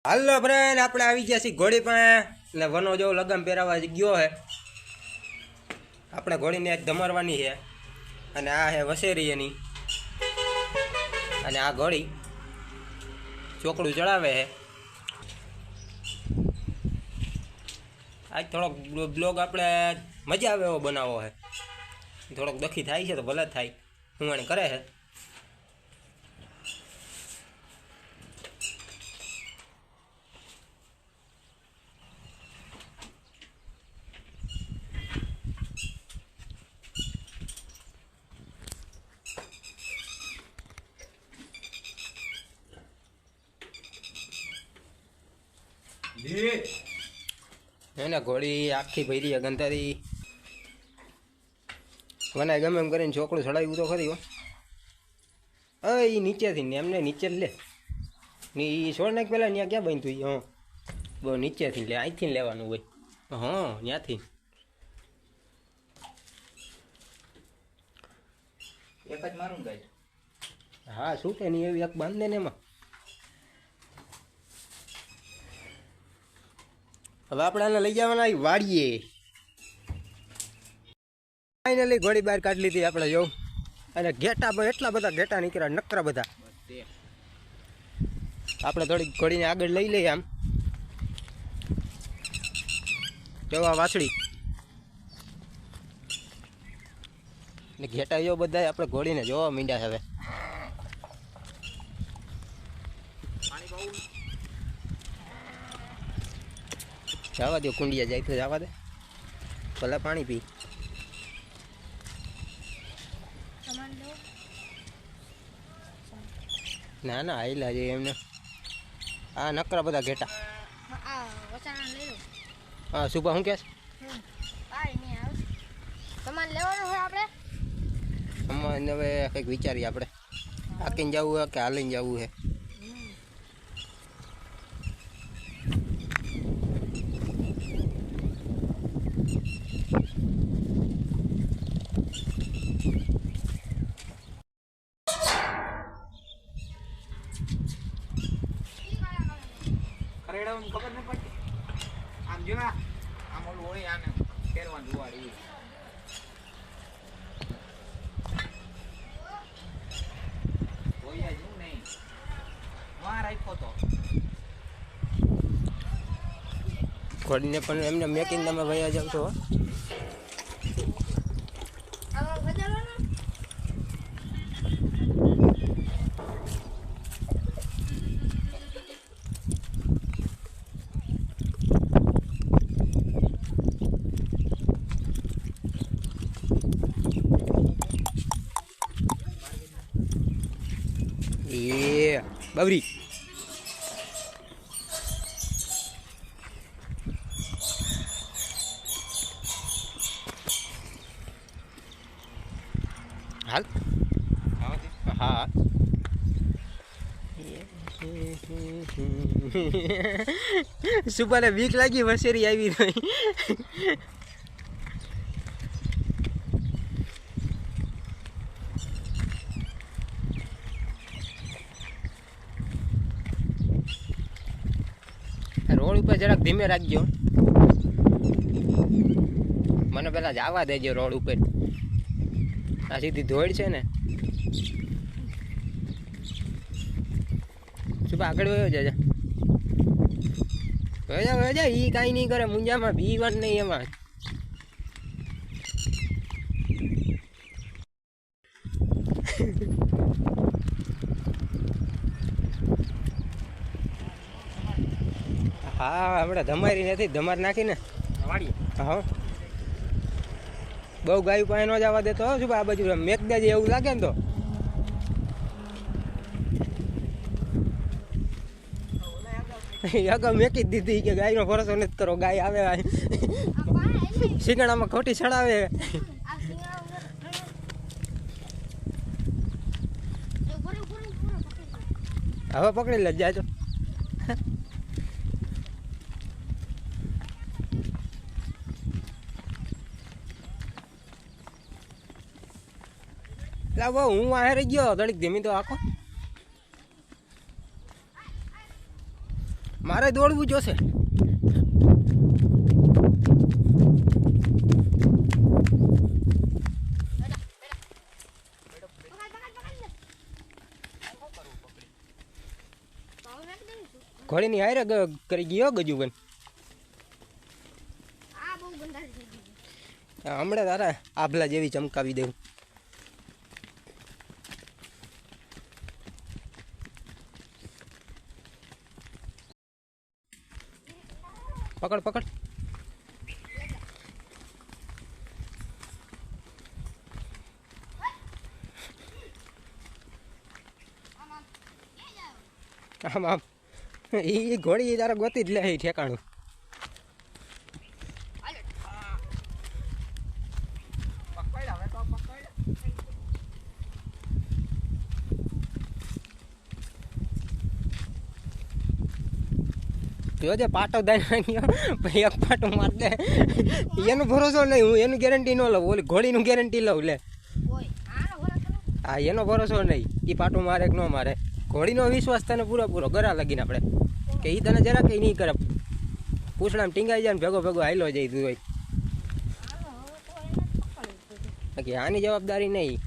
હાલો friend, આપણે આવી ગયા છીએ ઘોડી પાસે ને વનો જેવો લગામ પહેરાવા ગયો છે. આપણે ઘોડીને એક ધમારવાની છે અને આ છે વસેરી એની. અને આ ઘોડી ચોકડું ચડાવે છે. આજ થોડોક બ્લોગ આપણે મજા આવે એવો બનાવવો છે. થોડોક દખી થાય છે તો ભલે થાય, હુંવાણી કરે છે. એને ઘોડી આખી ભરી ગંધારી વનાય ગમે એમ કરીને ચોકડું ચડાવ્યું તો ખરી હો. એ નીચેથી ને એમને નીચે જ લે ની છોડ નાખ પેલા ત્યાં ક્યાં બનતું? હા બહુ નીચેથી લે, અહીંથી લેવાનું હોય. હા ત્યાંથી એક જ મારું ગાય. હા શું કે નહીં એવી એક બાંધે ને એમાં. હવે આપણે આને લઈ જવાના વાડીએ. ફાઇનલી ઘોડી બહાર કાઢી લીધી આપણે જો. અને ઘેટા એટલા બધા ઘેટા નીકળ્યા, નકરા બધા. આપણે થોડીક ઘોડીને આગળ લઈ લઈએ. આમ જોવા વાછડી ને ઘેટા જો બધા આપણે ઘોડીને જોવા માંડ્યા હવે. જવા દો, કુંડિયા જાય તો જવા દે, ભલે પાણી પી. ના ના આયલા છે એમને. આ નકરા બધા ઘેટા. હા સુભા શું કહેશ? અમારે હવે કંઈક વિચારીએ આપણે. હાકીને જવું છે કે હાલીને જવું છે? ખબર ન પડતી આમ જો આમ ઓલું હોય આને ફેરવાનું જોવાડી હોય જ નહીં વાર રાખ્યો તો ઘોડીને પણ એમને મેકીને તમે વયા જાવ છો. એ બાબરી હાલ. હા સુપાને બીક લાગી, વસેરી આવી રહી. રોડ ઉપર જરાક ધીમે રાખજો, મને પેલા જવા દેજો રોડ ઉપર. આ સીધી ધોળ છે ને. શું આગળ વયો જાય? વયો જા, ઈ કાંઈ નહીં કરે મુંજામાં, ભીવાનું નહીં એમાં. હા આપણે ધમારી નથી, ધમાર નાખીને વાડીએ. હા બહુ ગાયું પાસે ન જવા દેતો શું આ બાજુ મેક દેજે એવું લાગે ને તો. અગાઉ મેકી જ દીધી કે ગાયનો ભરોસો નથી કરો, ગાય આવે શીંગણામાં ખોટી ચડાવે. હવે પકડી લે જાજો. લાવો હું આહેર ગયો ઘડીક ધીમી તો આખો. મારે દોડવું જોશે. ઘોડીની હારે કરી ગયો ગજુબન. હમણાં તારા આભલા જેવી ચમકાવી દેવું. પકડ પકડ. આમ આમ એ ઘોડી તારા ગોતી જ લે ઠેકાણું. જોજે પાટો દાઈ ભાઈ એક પાટો માર દે. એનો ભરોસો નહીં, હું એનું ગેરંટી ન લઉં, ઓલી ઘોડીનું ગેરંટી લઉં. લે હા એનો ભરોસો નહીં, એ પાટો મારે કે ન મારે. ઘોડીનો વિશ્વાસ તને પૂરો ગરા લગીને આપણે કે એ તને જરા કંઈ નહીં કરે. પૂછડામાં ટીંગાઈ જાય ને ભેગો ભેગો હાઈલો જાય તું હોય. બાકી આની જવાબદારી નહીં,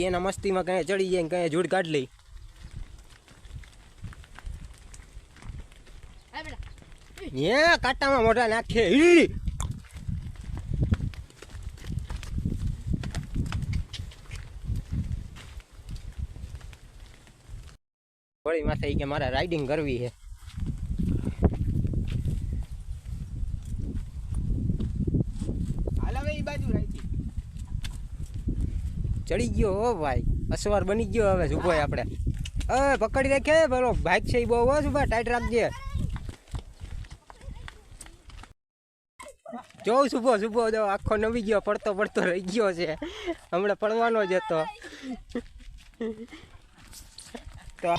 એના મસ્તીમાં કઈ ચડી જાય ને કઈ જૂડ કાઢ લઈ. કાંટામાં મોઢા નાખે. ઘોડી માથે કે મારે રાઇડિંગ કરવી છે. ચડી ગયો હો ભાઈ, અસવાર બની ગયો. હવે સુભો આપણે પકડી રાખે. પેલો ભાગ છે એ બહુ સુભા ટાઈટ રાખજે. જો સુભો જો આખો નવી ગયો, પડતો રહી ગયો છે. હમણાં પડવાનો જ હતો. તો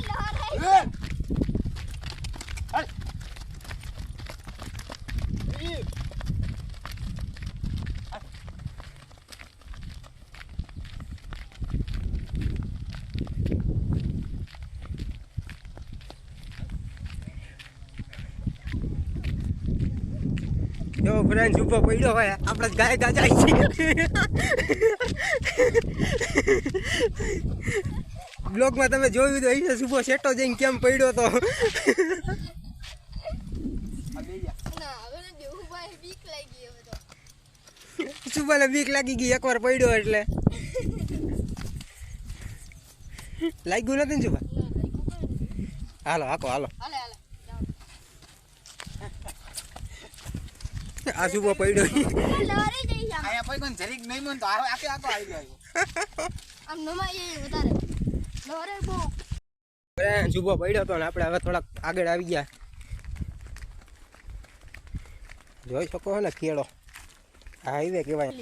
જો ફ્રેન્ડ ઉભો પડ્યો હોય, આપણે ગાય ગાજાય છે. બ્લોગમાં તમે જોયું તો એ સુભો સેટો જઈને કેમ પડ્યો તો. સુભાને બીક લાગી ગઈ એકવાર પડ્યો એટલે. લાગ્યું નથી ને સુભા? હાલો હાલો. આ સુભો પડ્યો. સુભો પડ્યો તો ને આપણે હવે થોડાક આગળ આવી ગયા. જોઈ શકો ને ખેડો હાઈવે કેવાય.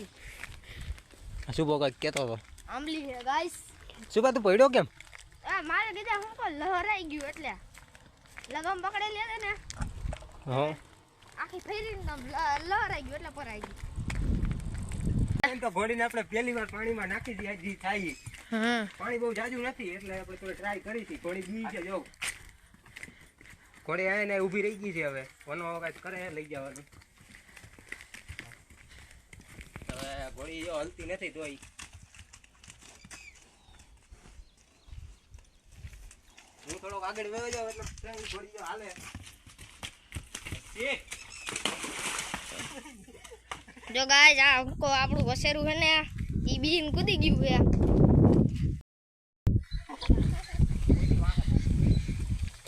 સુભો કઈક કેતો હતો. આમલી હે ગાઈસ. સુભા તું પડ્યો કેમ? મારે કીધા હું કો લહરાઈ ગયું એટલે લગમ પકડેલી હતી ને. હા આખી ફેરીને લહરાઈ ગયું એટલે પરાઈ ગયું. તો ઘોડીને આપણે પહેલી વાર પાણીમાં નાખી દીધી થાય. પાણી બહુ જાજુ નથી એટલે આપણે થોડી ટ્રાય કરી હતી. ઘોડી બી છે જો. ઘોડી આને ઊભી રહી ગઈ છે. હવે વનો કાંઈક કરે લઈ જવાનું. હવે ઘોડી જો હલતી નથી તોય. હું થોડોક આગળ વયો જાવ એટલે ઘોડી જો હાલે. જો ગાઈસ આ અંકો આપણું વસેરું છે ને ઈ બીન કૂદી ગયું છે.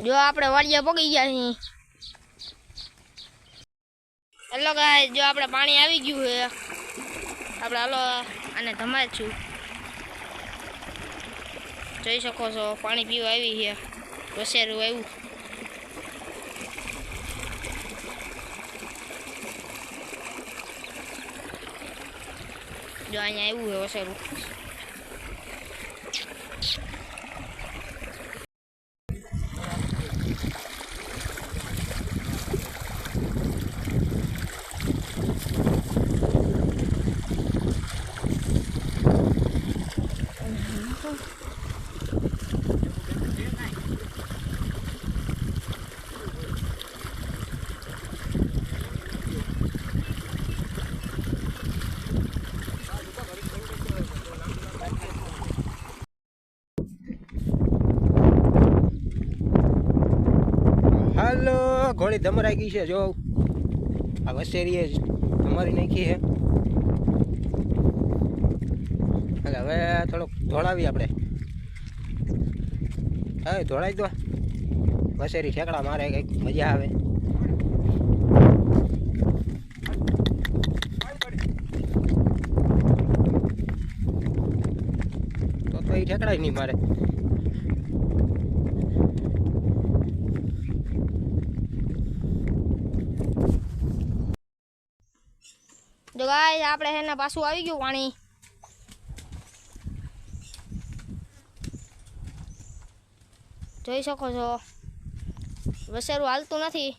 જો આપણે વાડિયા પગી ગયા છીએ. હેલો ગાઈસ, જો આપણે પાણી આવી ગયું છે. આપણે હાલો આને ધમાય છું. જોઈ શકો છો પાણી પીવા આવી છે. વસેરું આવ્યું. જો અહીંયા આવ્યું છે વસેરું. ફૂલ ઘોડી ધમરાઈ ગઈ છે. જો આ વસેરીએ જ ધમરી નાખી છે. એટલે હવે થોડોક ધોળાવી આપણે. હવે ધોળાઈ દો. વસેરી ઠેકડા મારે કંઈક મજા આવે. તો એ ઠેકડા જ નહીં મારે. જો ગાઈસ આપણે હેને પાછું આવી ગયું પાણી. જોઈ શકો છો વસેરું હાલતું નથી.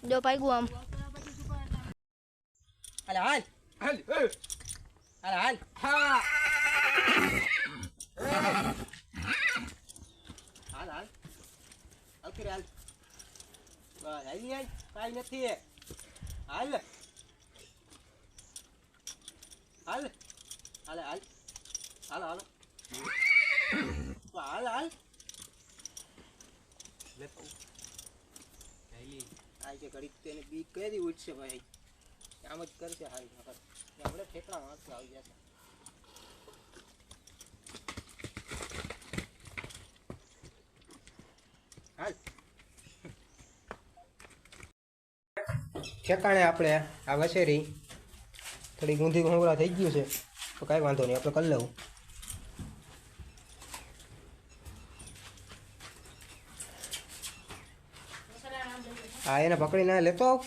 જો પાગ્યું આમ. હાલ હાલ હાલ હાલ હાલ. હા હાલ હાલ આવતી હાલ. બસ આવી હાલ. કાંઈ નથી. હાલ હાલ હાલ હાલ હાલ હાલ હાલ હાલ. લેતો આ જે ઘડી તેને બી કઈ દી ઉઠશે ભાઈ. આમ જ કરશે હારી નકર આપણે ઠેકડા મારશું આવી જશે. હાલ ઠેકાણે આપણે આ વસેરી થોડી ગુંધી ઘોંઘરા થઈ ગયું છે તો કાંઈ વાંધો નહીં, આપણે કરી લેવું. હા એને પકડીને લેતો આવ.